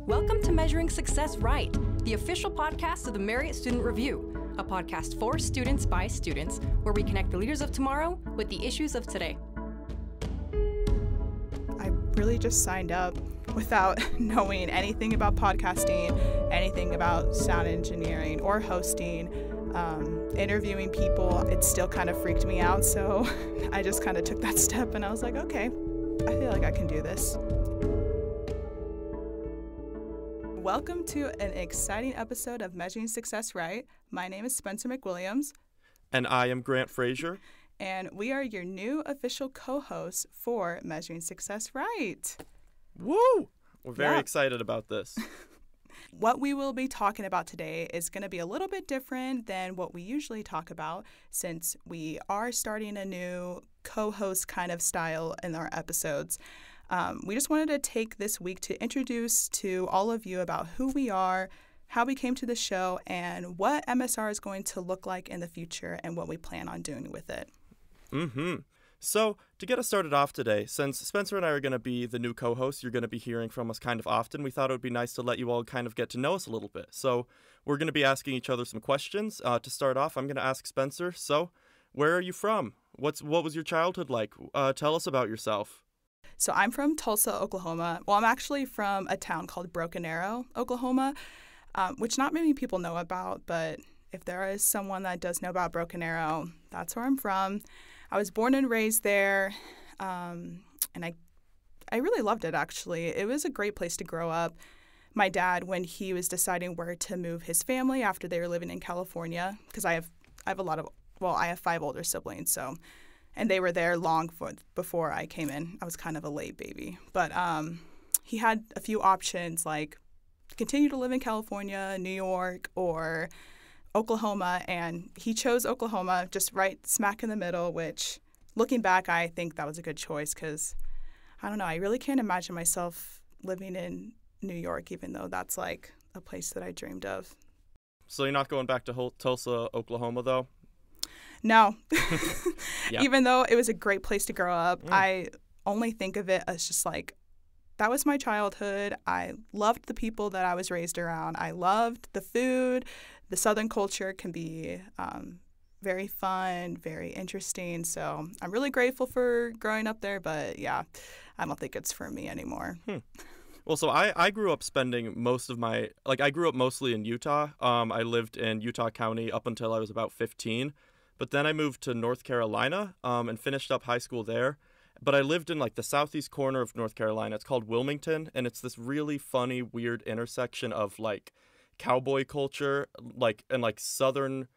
Welcome to Measuring Success Right, the official podcast of the Marriott Student Review, a podcast for students by students, where we connect the leaders of tomorrow with the issues of today. I really just signed up without knowing anything about podcasting, anything about sound engineering or hosting, interviewing people. It still kind of freaked me out, so I just kind of took that step and I was like, okay, I feel like I can do this. Welcome to an exciting episode of Measuring Success Right. My name is Spencer McWilliams. And I am Grant Frazier. And we are your new official co-hosts for Measuring Success Right. Woo! We're very excited about this. What we will be talking about today is going to be a little bit different than what we usually talk about, since we are starting a new co-host kind of style in our episodes. We just wanted to take this week to introduce to all of you about who we are, how we came to the show, and what MSR is going to look like in the future and what we plan on doing with it. So, to get us started off today, since Spencer and I are going to be the new co-hosts, you're going to be hearing from us kind of often, we thought it would be nice to let you all kind of get to know us a little bit. So, we're going to be asking each other some questions. To start off, I'm going to ask Spencer, so, where are you from? What was your childhood like? Tell us about yourself. So I'm from Tulsa, Oklahoma. Well, I'm actually from a town called Broken Arrow, Oklahoma, which not many people know about, but if there is someone that does know about Broken Arrow, that's where I'm from. I was born and raised there, and I really loved it, actually. It was a great place to grow up. My dad, when he was deciding where to move his family after they were living in California, because I have 5 older siblings, so... And they were there long before I came in. I was kind of a late baby. But he had a few options, like continue to live in California, New York, or Oklahoma. And he chose Oklahoma, just right smack in the middle, which, looking back, I think that was a good choice because, I don't know, I really can't imagine myself living in New York, even though that's like a place that I dreamed of. So you're not going back to Tulsa, Oklahoma, though? No. Yep. Even though it was a great place to grow up, I only think of it as just like, that was my childhood. I loved the people that I was raised around. I loved the food. The Southern culture can be very fun, very interesting. So I'm really grateful for growing up there. But yeah, I don't think it's for me anymore. Well, so I grew up spending most of my, I grew up mostly in Utah. I lived in Utah County up until I was about 15. But then I moved to North Carolina and finished up high school there. But I lived in the southeast corner of North Carolina. It's called Wilmington, and it's this really funny, weird intersection of cowboy culture, and southern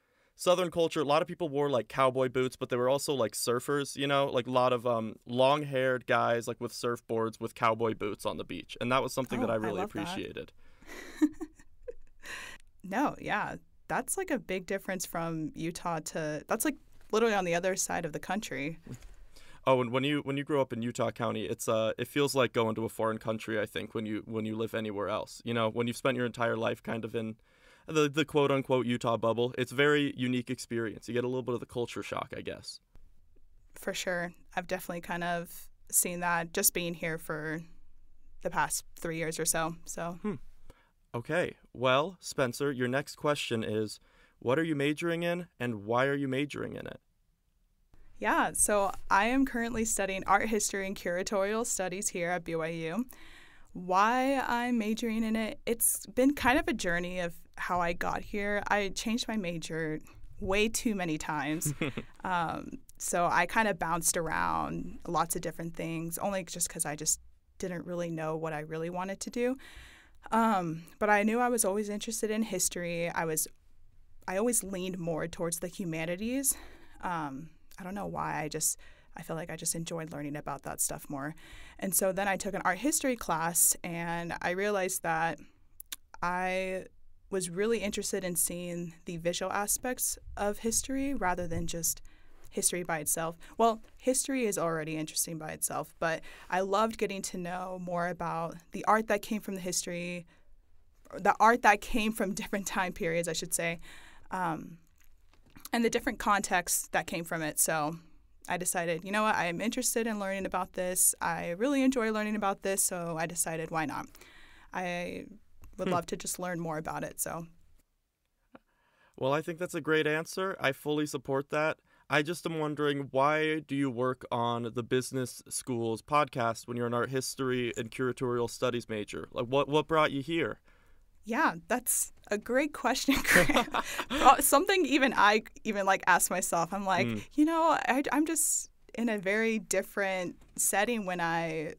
culture. A lot of people wore cowboy boots, but they were also surfers, a lot of long-haired guys with surfboards with cowboy boots on the beach. And that was something that I really appreciated. No, yeah. That's a big difference from Utah to, that's literally on the other side of the country. Oh, and when you grow up in Utah County, it feels like going to a foreign country, I think, when you live anywhere else. When you've spent your entire life kind of in the quote unquote Utah bubble, it's a very unique experience. You get a little bit of the culture shock, I guess. For sure. I've definitely kind of seen that just being here for the past 3 years or so. Okay, well, Spencer, your next question is, what are you majoring in and why are you majoring in it? Yeah, so I am currently studying art history and curatorial studies here at BYU. Why I'm majoring in it, it's been kind of a journey of how I got here. I changed my major way too many times. So I kind of bounced around lots of different things, only just because I just didn't really know what I really wanted to do. But I knew I was always interested in history. I always leaned more towards the humanities. I don't know why. I feel like I just enjoyed learning about that stuff more. And so then I took an art history class, and I realized that I was really interested in seeing the visual aspects of history rather than just history by itself. Well, history is already interesting by itself, but I loved getting to know more about the art that came from the art that came from different time periods, I should say, and the different contexts that came from it. So I decided, you know what, I am interested in learning about this. I really enjoy learning about this, so I decided, why not? I would love to just learn more about it. So. Well, I think that's a great answer. I fully support that. I just am wondering, why do you work on the business school's podcast when you're an art history and curatorial studies major? Like, what brought you here? Yeah, that's a great question. Something I ask myself. I'm like, I'm just in a very different setting when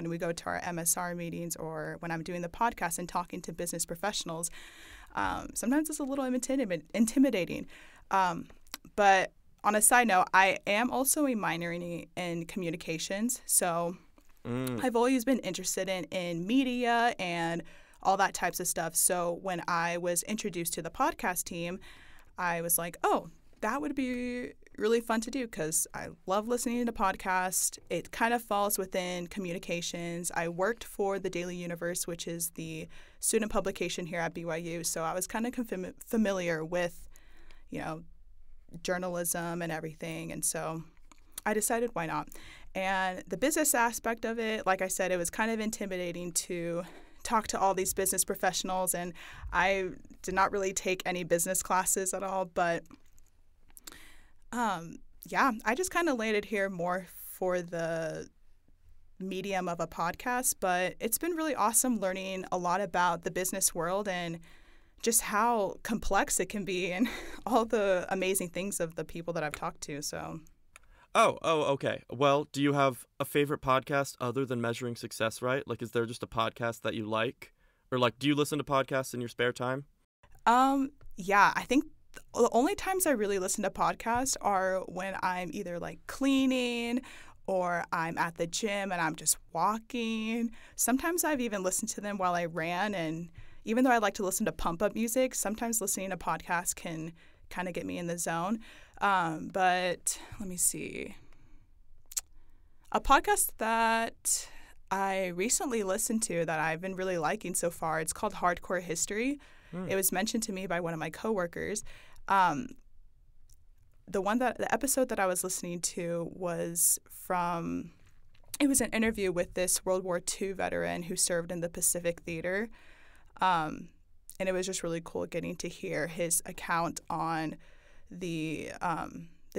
we go to our MSR meetings or when I'm doing the podcast and talking to business professionals. Sometimes it's a little intimidating. But on a side note, I am also a minor in communications. So I've always been interested in media and all that types of stuff. So when I was introduced to the podcast team, I was like, oh, that would be really fun to do because I love listening to podcasts. It kind of falls within communications. I worked for the Daily Universe, which is the student publication here at BYU. So I was kind of familiar with, journalism and everything. And so I decided why not. And the business aspect of it, like I said, it was kind of intimidating to talk to all these business professionals. And I did not really take any business classes at all. But I just kind of landed here more for the medium of a podcast. But it's been really awesome learning a lot about the business world and just how complex it can be and all the amazing things of the people that I've talked to. So. Oh, okay. Well, do you have a favorite podcast other than Measuring Success Right? Like, is there just a podcast that you like? Or, like, do you listen to podcasts in your spare time? Yeah, I think the only times I really listen to podcasts are when I'm either, like, cleaning or I'm at the gym and I'm just walking. Sometimes I've even listened to them while I ran, and even though I like to listen to pump-up music, sometimes listening to podcasts can kind of get me in the zone. But let me see. A podcast that I recently listened to that I've been really liking so far, it's called Hardcore History. It was mentioned to me by one of my coworkers. The episode that I was listening to was it was an interview with this World War II veteran who served in the Pacific Theater. And it was just really cool getting to hear his account on the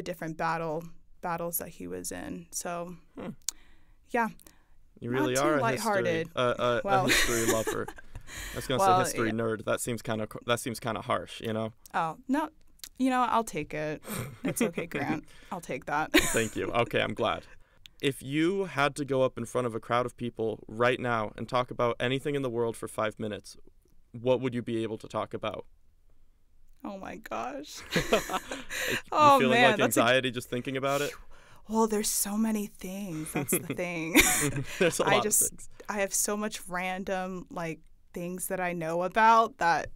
different battles that he was in. So, yeah. You really are a history lover. I was gonna say history nerd. That seems kind of harsh, Oh no, I'll take it. It's okay, Grant. I'll take that. Thank you. Okay, I'm glad. If you had to go up in front of a crowd of people right now and talk about anything in the world for 5 minutes, what would you be able to talk about? Oh my gosh. You feeling like anxiety just thinking about it? Well, there's so many things. That's the thing. There's a lot of things. I have so much random things that I know about that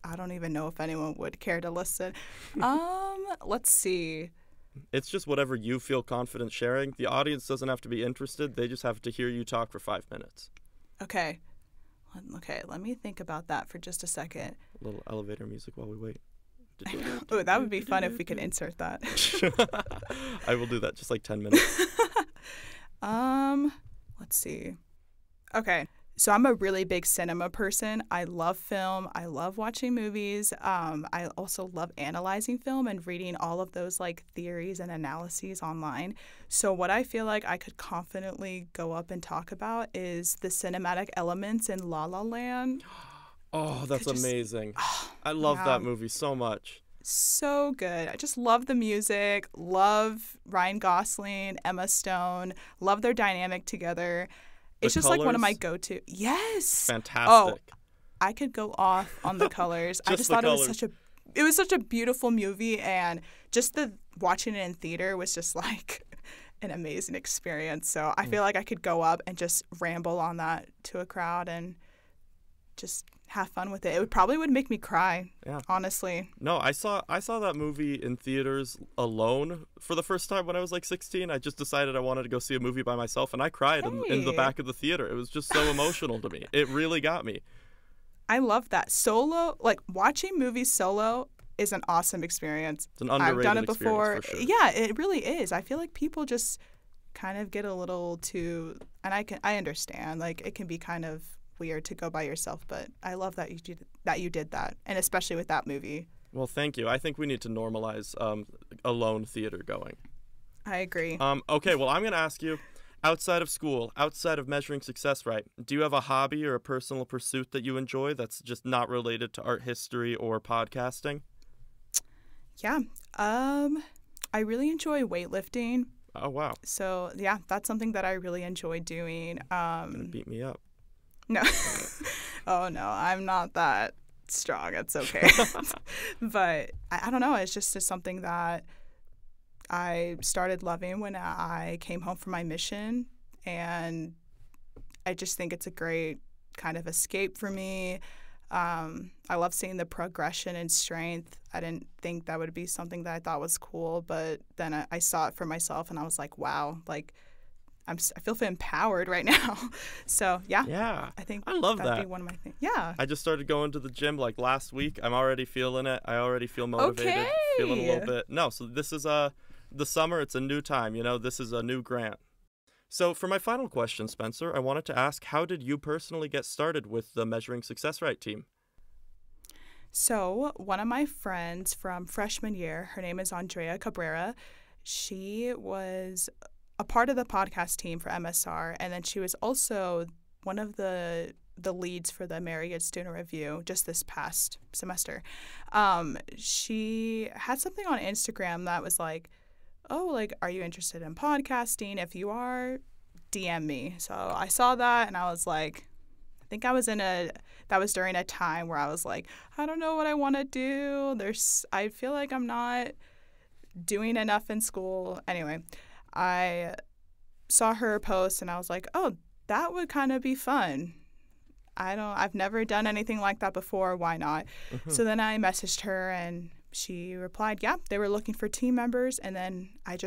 I don't even know if anyone would care to listen. Let's see. It's just whatever you feel confident sharing. The audience doesn't have to be interested. They just have to hear you talk for 5 minutes. Okay, let me think about that for just a second. A little elevator music while we wait. Oh, that would be fun if we could insert that. I will do that, just 10 minutes. Let's see. Okay. So I'm a really big cinema person. I love film. I love watching movies. I also love analyzing film and reading all of those theories and analyses online. So what I feel like I could confidently go up and talk about is the cinematic elements in La La Land. Oh, that's amazing. I love that movie so much. So good. I just love the music, love Ryan Gosling, Emma Stone, love their dynamic together. It's just one of my go-to. Yes. Fantastic. Oh, I could go off on the colors. I just thought it was such a beautiful movie, and just watching it in theater was just an amazing experience. So I feel like I could go up and just ramble on that to a crowd and just have fun with it. It probably would make me cry, honestly. No, I saw that movie in theaters alone for the first time when I was 16. I just decided I wanted to go see a movie by myself, and I cried in the back of the theater. It was just so emotional to me. It really got me. I love that. Solo, watching movies solo is an awesome experience. It's an underrated I've done it before. For sure. Yeah, it really is. I feel like people just kind of get a little too, and I understand, it can be kind of weird to go by yourself, but I love that you did that, and especially with that movie. Well, thank you. I think we need to normalize alone theater going. I agree. Okay, well, I'm going to ask you, outside of school, outside of measuring success right, do you have a hobby or a personal pursuit that you enjoy that's just not related to art history or podcasting? Yeah. I really enjoy weightlifting. Oh, wow. So, yeah, that's something that I really enjoy doing. Gonna beat me up. No. Oh, no, I'm not that strong. It's okay. But I don't know. It's just something that I started loving when I came home from my mission, and I just think it's a great kind of escape for me. I love seeing the progression in strength. I didn't think that would be something that I thought was cool, but then I saw it for myself, and I was like, wow, like I feel empowered right now. So Yeah. I think I love that'd that. be one of my things. Yeah. I just started going to the gym like last week. I'm already feeling it. I already feel motivated. Feeling a little bit. No, so this is the summer. It's a new time. This is a new Grant. So for my final question, Spencer, I wanted to ask, how did you personally get started with the Measuring Success Right team? So one of my friends from freshman year, her name is Andrea Cabrera. She was a part of the podcast team for MSR, and then she was also one of the leads for the Marriott Student Review just this past semester. She had something on Instagram that was like, oh, like, are you interested in podcasting? If you are, DM me. So I saw that, and I was like, I think that was during a time where I was like, I don't know what I want to do. I feel like I'm not doing enough in school. Anyway, I saw her post, and I was like, oh, that would kind of be fun. I've never done anything like that before. Why not? Mm-hmm. So then I messaged her, and she replied, yeah, they were looking for team members. And then I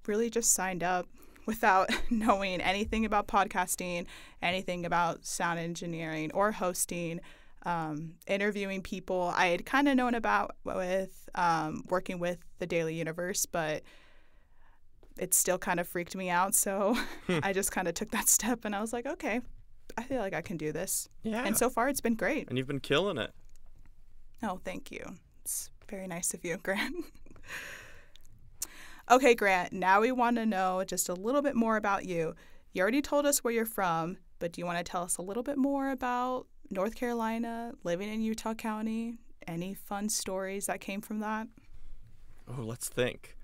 really just signed up without knowing anything about podcasting, anything about sound engineering or hosting, interviewing people. I had kind of known about with working with the Daily Universe, but it still kind of freaked me out. So I just kind of took that step, and I was like, okay, I feel like I can do this. Yeah. And so far it's been great. And you've been killing it. Oh, thank you. It's very nice of you, Grant. Okay, Grant, now we want to know just a little bit more about you. You already told us where you're from, but do you want to tell us a little bit more about North Carolina, living in Utah County? Any fun stories that came from that? Oh, let's think.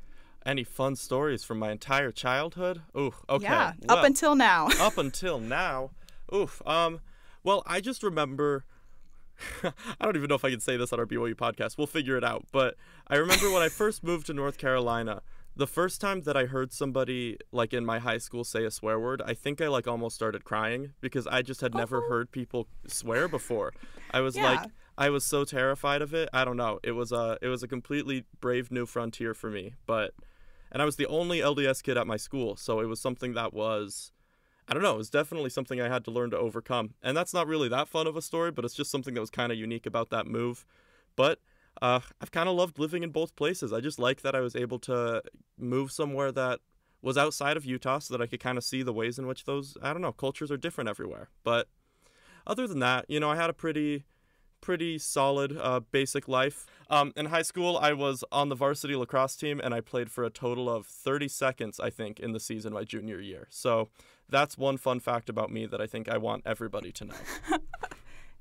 Any fun stories from my entire childhood? Ooh, okay. Yeah, well, up until now. Up until now. Oof. Well, I just remember I don't even know if I can say this on our BYU podcast. We'll figure it out. But I remember when I first moved to North Carolina, the first time that I heard somebody like in my high school say a swear word, I think I like almost started crying because I just had never heard people swear before. I was I was so terrified of it. I don't know. It was a completely brave new frontier for me. And I was the only LDS kid at my school, so it was something that was, I don't know, it was definitely something I had to learn to overcome. And that's not really that fun of a story, but it's just something that was kind of unique about that move. But I've kind of loved living in both places. I just like that I was able to move somewhere that was outside of Utah so that I could kind of see the ways in which those, I don't know, cultures are different everywhere. But other than that, I had a pretty solid basic life. In high school, I was on the varsity lacrosse team, and I played for a total of 30 seconds, I think, in the season my junior year. So that's one fun fact about me that I think I want everybody to know.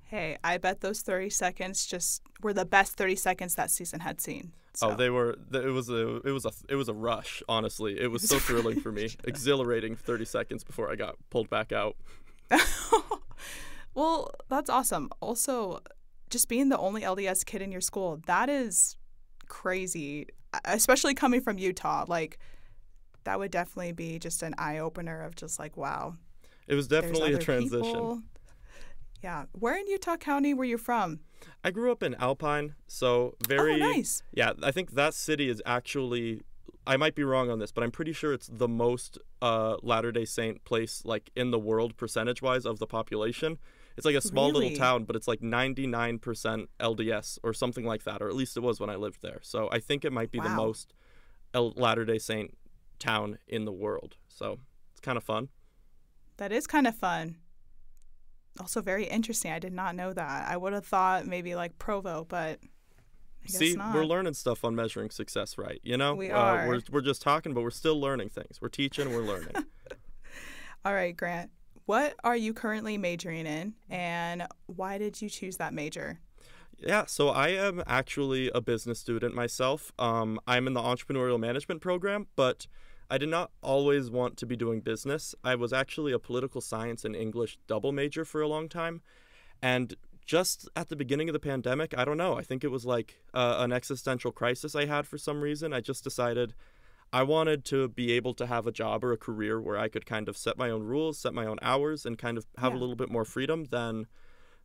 Hey, I bet those 30 seconds just were the best 30 seconds that season had seen. So. Oh, they were. It was a rush. Honestly, it was so thrilling for me, exhilarating 30 seconds before I got pulled back out. Well, that's awesome. Also, just being the only LDS kid in your school, that is crazy, especially coming from Utah. Like, that would definitely be just an eye-opener of just like, wow. It was definitely a transition. People. Yeah. Where in Utah County were you from? I grew up in Alpine, so very... Oh, nice. Yeah, I think that city is actually... I might be wrong on this, but I'm pretty sure it's the most Latter-day Saint place like in the world percentage-wise of the population. It's like a small little town, but it's like 99% LDS or something like that, or at least it was when I lived there. So I think it might be the most Latter-day Saint town in the world. So it's kind of fun. That is kind of fun. also very interesting. I did not know that. I would have thought maybe like Provo, but I guess See, not. we're learning stuff on measuring success right, you know? We are. We're just talking, but we're still learning things. We're teaching, we're learning. All right, Grant. What are you currently majoring in, and why did you choose that major? Yeah, so I am actually a business student myself. I'm in the entrepreneurial management program, but I did not always want to be doing business. I was actually a political science and English double major for a long time. And just at the beginning of the pandemic, I don't know, I think it was like an existential crisis I had for some reason. I just decided I wanted to be able to have a job or a career where I could kind of set my own rules, set my own hours, and kind of have a little bit more freedom than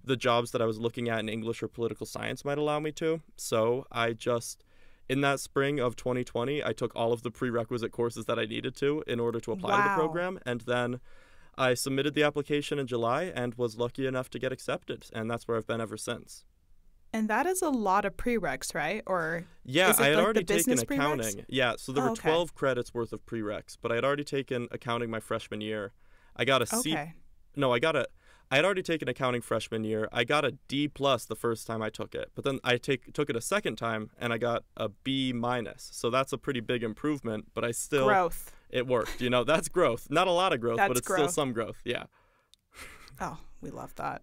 the jobs that I was looking at in English or political science might allow me to. So I just, in that spring of 2020, I took all of the prerequisite courses that I needed to in order to apply to the program. And then I submitted the application in July and was lucky enough to get accepted. And that's where I've been ever since. And that is a lot of prereqs, right? Or yeah, is it I had like already the business taken accounting. prereqs? Yeah, so there were 12 credits worth of prereqs, but I had already taken accounting my freshman year. I got a C. No, I had already taken accounting freshman year. I got a D plus the first time I took it, but then I took it a second time and I got a B minus. So that's a pretty big improvement, but I still growth. It worked. You know, that's growth. Not a lot of growth, but it's still some growth. Yeah. Oh, we love that.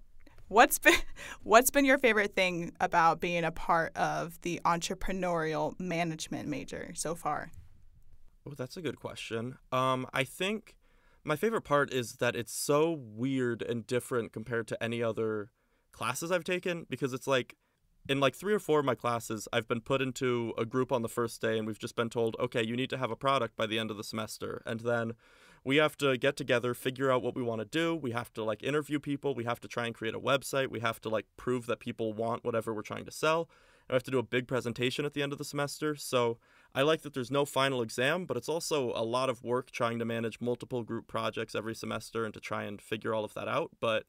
What's been your favorite thing about being a part of the entrepreneurial management major so far? Oh, that's a good question. I think my favorite part is that it's so weird and different compared to any other classes I've taken, because it's like in like 3 or 4 of my classes, I've been put into a group on the first day and we've just been told, okay, you need to have a product by the end of the semester. And then we have to get together, figure out what we want to do. We have to like interview people. We have to try and create a website. We have to like prove that people want whatever we're trying to sell. And we have to do a big presentation at the end of the semester. So I like that there's no final exam, but it's also a lot of work trying to manage multiple group projects every semester and to try and figure all of that out. But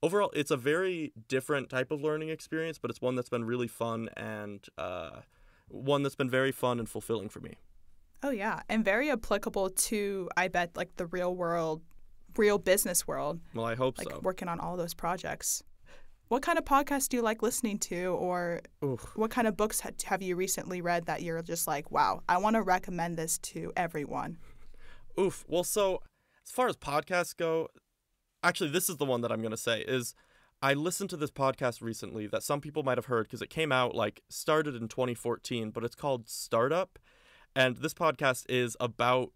overall, it's a very different type of learning experience, but it's one that's been really fun and one that's been very fun and fulfilling for me. Oh, yeah. And very applicable to, I bet, like the real business world. Well, I hope so. Like working on all those projects. What kind of podcasts do you like listening to, or what kind of books have you recently read that you're just like, wow, I want to recommend this to everyone? Well, so as far as podcasts go, actually, this is the one that I'm going to say is I listened to this podcast recently that some people might have heard because it came out started in 2014, but it's called Startup. And this podcast is about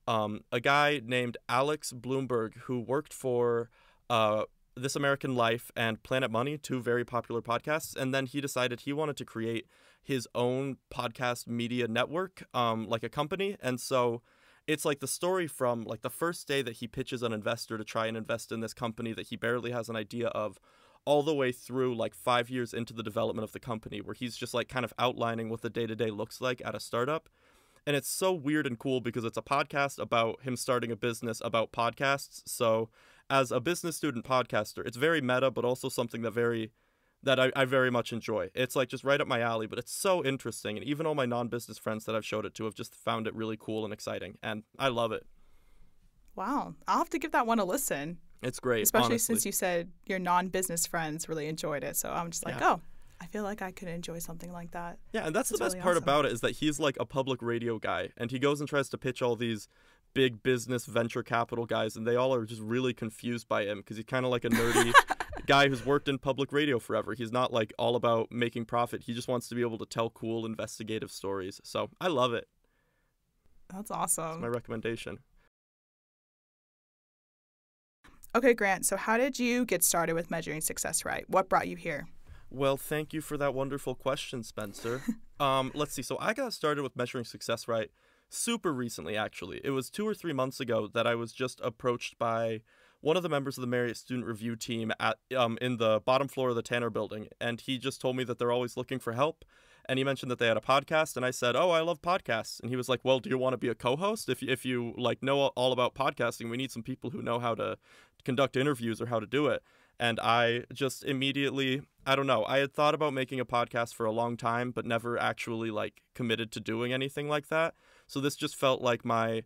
a guy named Alex Bloomberg who worked for This American Life and Planet Money, 2 very popular podcasts. And then he decided he wanted to create his own podcast media network, like a company. And so it's like the story from like the first day that he pitches an investor to try and invest in this company that he barely has an idea of, all the way through like 5 years into the development of the company, where he's just like kind of outlining what the day-to-day looks like at a startup. And it's so weird and cool because it's a podcast about him starting a business about podcasts. So as a business student podcaster, it's very meta, but also something that I very much enjoy. It's like just right up my alley, but it's so interesting. And even all my non-business friends that I've showed it to have just found it really cool and exciting. And I love it. Wow. I'll have to give that one a listen. It's great, especially honestly. Since you said your non-business friends really enjoyed it. So I'm just like, oh, I feel like I could enjoy something like that. Yeah, and that's the best really part awesome. about it is that he's like a public radio guy, and he goes and tries to pitch all these big business venture capital guys, and they all are just really confused by him because he's kind of like a nerdy guy who's worked in public radio forever. He's not like all about making profit. He just wants to be able to tell cool investigative stories. So I love it. That's awesome. That's my recommendation. Okay, Grant, so how did you get started with measuring success right? What brought you here? Well, thank you for that wonderful question, Spencer. Let's see. So I got started with measuring success right super recently, actually. It was 2 or 3 months ago that I was just approached by one of the members of the Marriott Student Review team at in the bottom floor of the Tanner building. And he just told me that they're always looking for help. And he mentioned that they had a podcast. And I said, oh, I love podcasts. And he was like, well, do you want to be a co-host? If you like know all about podcasting, we need some people who know how to conduct interviews or how to do it. And I just immediately, I don't know, I had thought about making a podcast for a long time, but never actually like committed to doing anything like that. So this just felt like my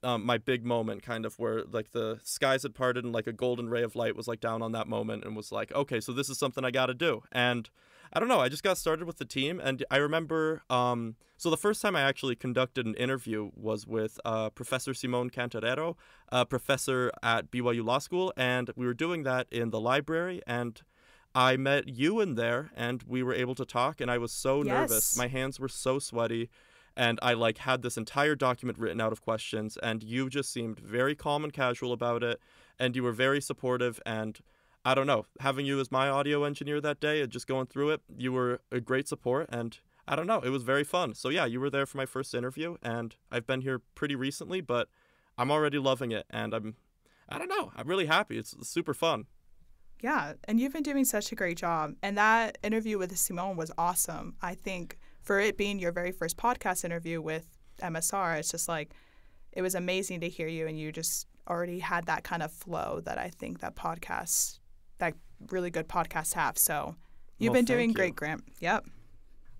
my big moment, kind of where like the skies had parted and like a golden ray of light was like down on that moment and was like, okay, so this is something I got to do. And I don't know, I just got started with the team, and I remember, so the first time I actually conducted an interview was with Professor Simone Cantarero, a professor at BYU Law School, and we were doing that in the library, and I met you in there, and we were able to talk, and I was so nervous. My hands were so sweaty, and I like had this entire document written out of questions, and you just seemed very calm and casual about it, and you were very supportive, and I don't know, having you as my audio engineer that day and just going through it, you were a great support, and I don't know, it was very fun. So yeah, you were there for my first interview, and I've been here pretty recently, but I'm already loving it, and I'm really happy. It's super fun. Yeah, and you've been doing such a great job. And that interview with Simone was awesome. I think for it being your very first podcast interview with MSR, it's just like, it was amazing to hear you, and you just already had that kind of flow that I think that really good podcasts have. So you've been doing great, Grant. Yep.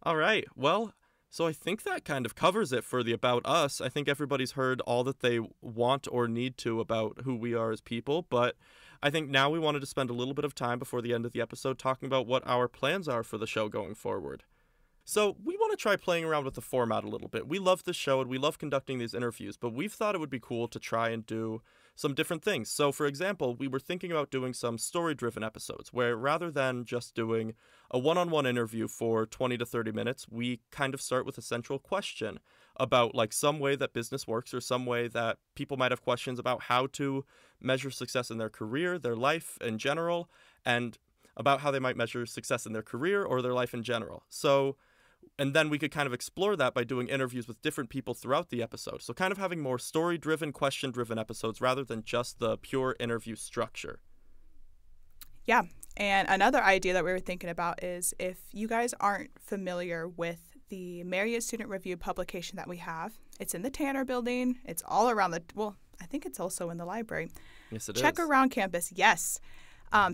All right. Well, so I think that kind of covers it for the About Us. I think everybody's heard all that they want or need to about who we are as people, but I think now we wanted to spend a little bit of time before the end of the episode talking about what our plans are for the show going forward. So we want to try playing around with the format a little bit. We love this show and we love conducting these interviews, but we've thought it would be cool to try and do some different things. So for example, we were thinking about doing some story-driven episodes where rather than just doing a one-on-one interview for 20 to 30 minutes, we kind of start with a central question about like some way that business works or some way that people might have questions about how to measure success in their career, their life in general, and about how they might measure success in their career or their life in general. And then we could kind of explore that by doing interviews with different people throughout the episode. So kind of having more story-driven, question-driven episodes rather than just the pure interview structure. Yeah. And another idea that we were thinking about is if you guys aren't familiar with the Marriott Student Review publication that we have, it's in the Tanner building. It's all around I think it's also in the library. Yes, it Check is. around campus. Yes.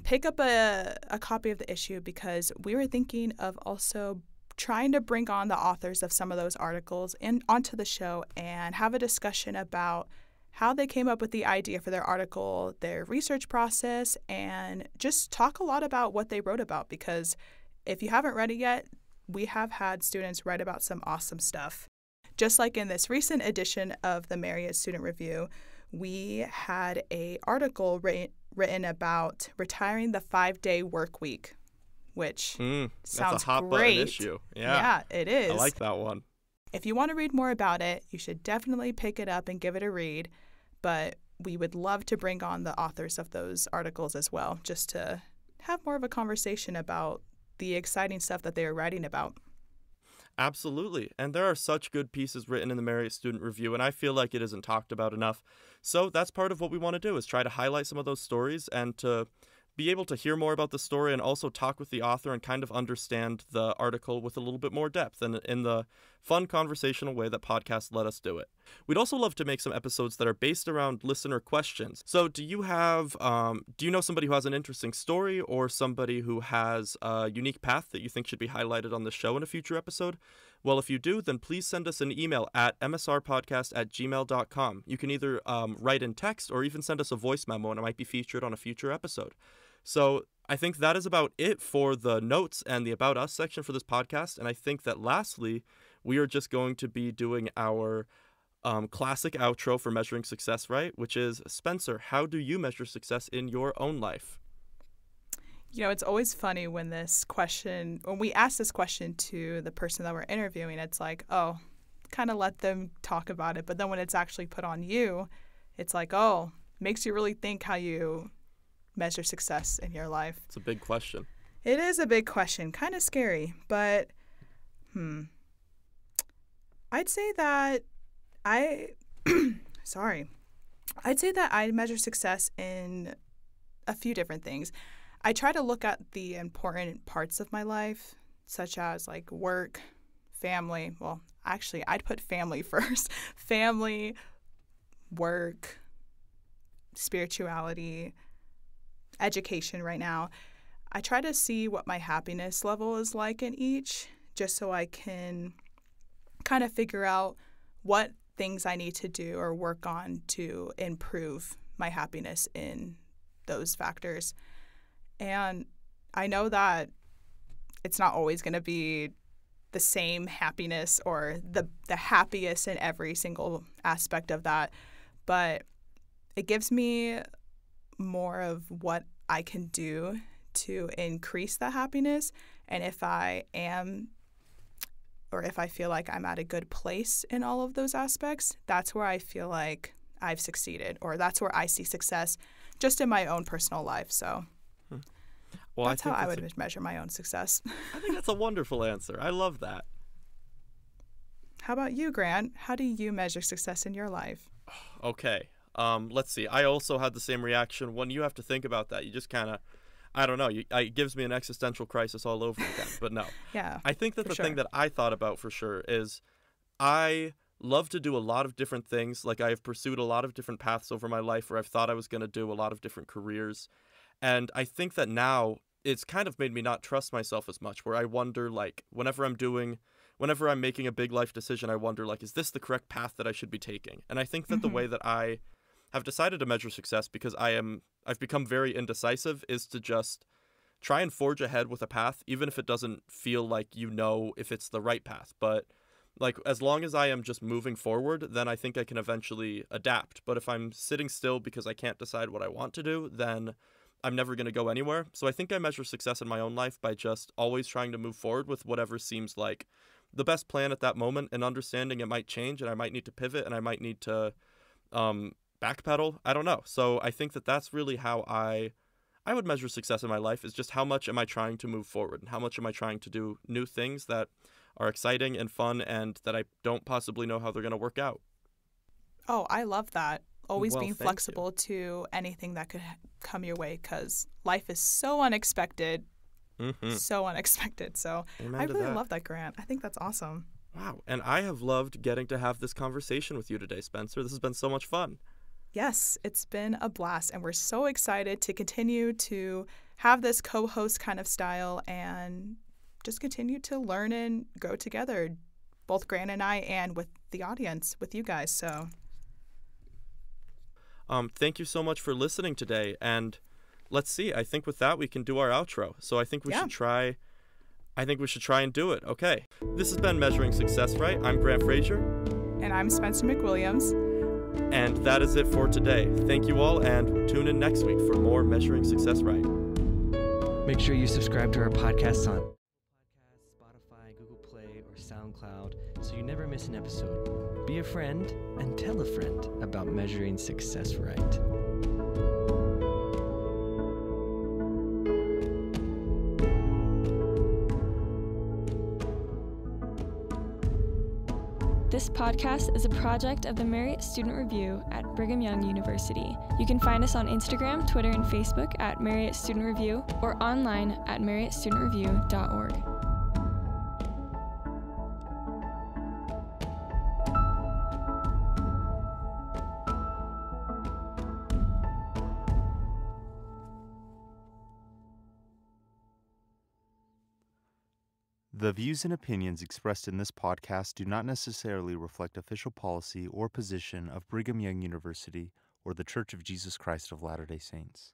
Pick up a copy of the issue because we were thinking of also trying to bring on the authors of some of those articles onto the show and have a discussion about how they came up with the idea for their article, their research process, and just talk a lot about what they wrote about. Because if you haven't read it yet, we have had students write about some awesome stuff. Just like in this recent edition of the Marriott Student Review, we had an article written about retiring the 5-day work week, which sounds that's a hot great. button issue. Yeah, it is. I like that one. If you want to read more about it, you should definitely pick it up and give it a read. But we would love to bring on the authors of those articles as well, just to have more of a conversation about the exciting stuff that they are writing about. Absolutely. And there are such good pieces written in the Marriott Student Review, and I feel like it isn't talked about enough. So that's part of what we want to do, is try to highlight some of those stories and to be able to hear more about the story and also talk with the author and kind of understand the article with a little bit more depth and in the fun conversational way that podcasts let us do it. We'd also love to make some episodes that are based around listener questions. So do you know somebody who has an interesting story or somebody who has a unique path that you think should be highlighted on the show in a future episode? Well, if you do, then please send us an email at msrpodcast@gmail.com. You can either write in text or even send us a voice memo and it might be featured on a future episode. So I think that is about it for the notes and the About Us section for this podcast. And I think that lastly, we are just going to be doing our classic outro for measuring success, right? Which is, Spencer, how do you measure success in your own life? You know, it's always funny when we ask this question to the person that we're interviewing, it's like, oh, kind of let them talk about it. But then when it's actually put on you, it's like, oh, makes you really think how you measure success in your life. It's a big question. It is a big question. Kind of scary. But, I'd say that I'd say that I measure success in a few different things. I try to look at the important parts of my life, such as like work, family. Well, actually, I'd put family first. Family, work, spirituality, education right now. I try to see what my happiness level is like in each, just so I can kind of figure out what things I need to do or work on to improve my happiness in those factors. And I know that it's not always going to be the same happiness or the happiest in every single aspect of that, but it gives me more of what I can do to increase the happiness. And if I am, or if I feel like I'm at a good place in all of those aspects, that's where I feel like I've succeeded, or that's where I see success just in my own personal life. So well, that's how I would measure my own success. I think that's a wonderful answer. I love that. How about you, Grant? How do you measure success in your life? Okay. Let's see. I also had the same reaction. When you have to think about that, you just kind of, I don't know, it gives me an existential crisis all over again. But no. Yeah. I think that the thing that I thought about for sure is I love to do a lot of different things. Like, I have pursued a lot of different paths over my life where I've thought I was going to do a lot of different careers. And I think that now it's kind of made me not trust myself as much, where I wonder, like, whenever I'm making a big life decision, I wonder, like, is this the correct path that I should be taking? And I think that the way that I have decided to measure success, because I've become very indecisive, is to just try and forge ahead with a path, even if it doesn't feel like if it's the right path. But, like, as long as I am just moving forward, then I think I can eventually adapt. But if I'm sitting still because I can't decide what I want to do, then I'm never going to go anywhere. So I think I measure success in my own life by just always trying to move forward with whatever seems like the best plan at that moment, and understanding it might change and I might need to pivot and I might need to backpedal. I don't know. So I think that that's really how I would measure success in my life, is just how much am I trying to move forward and how much am I trying to do new things that are exciting and fun and that I don't possibly know how they're going to work out. Oh, I love that. Always Well, being thank flexible to anything that could come your way, because life is so unexpected. So unexpected. So Amen I to really that. love that, Grant. I think that's awesome. Wow. And I have loved getting to have this conversation with you today, Spencer. This has been so much fun. Yes, it's been a blast, and we're so excited to continue to have this co-host kind of style and just continue to learn and grow together, both Grant and I, and with the audience, with you guys. So thank you so much for listening today. And let's see. I think with that we can do our outro. So I think we should try. I think we should try and do it. Okay. This has been Measuring Success Right. I'm Grant Frazier. And I'm Spencer McWilliams. And that is it for today. Thank you all, and tune in next week for more Measuring Success Right. Make sure you subscribe to our podcast on Spotify, Google Play, or SoundCloud so you never miss an episode. Be a friend and tell a friend about measuring success right. This podcast is a project of the Marriott Student Review at Brigham Young University. You can find us on Instagram, Twitter, and Facebook at Marriott Student Review, or online at marriottstudentreview.org. The views and opinions expressed in this podcast do not necessarily reflect official policy or position of Brigham Young University or The Church of Jesus Christ of Latter-day Saints.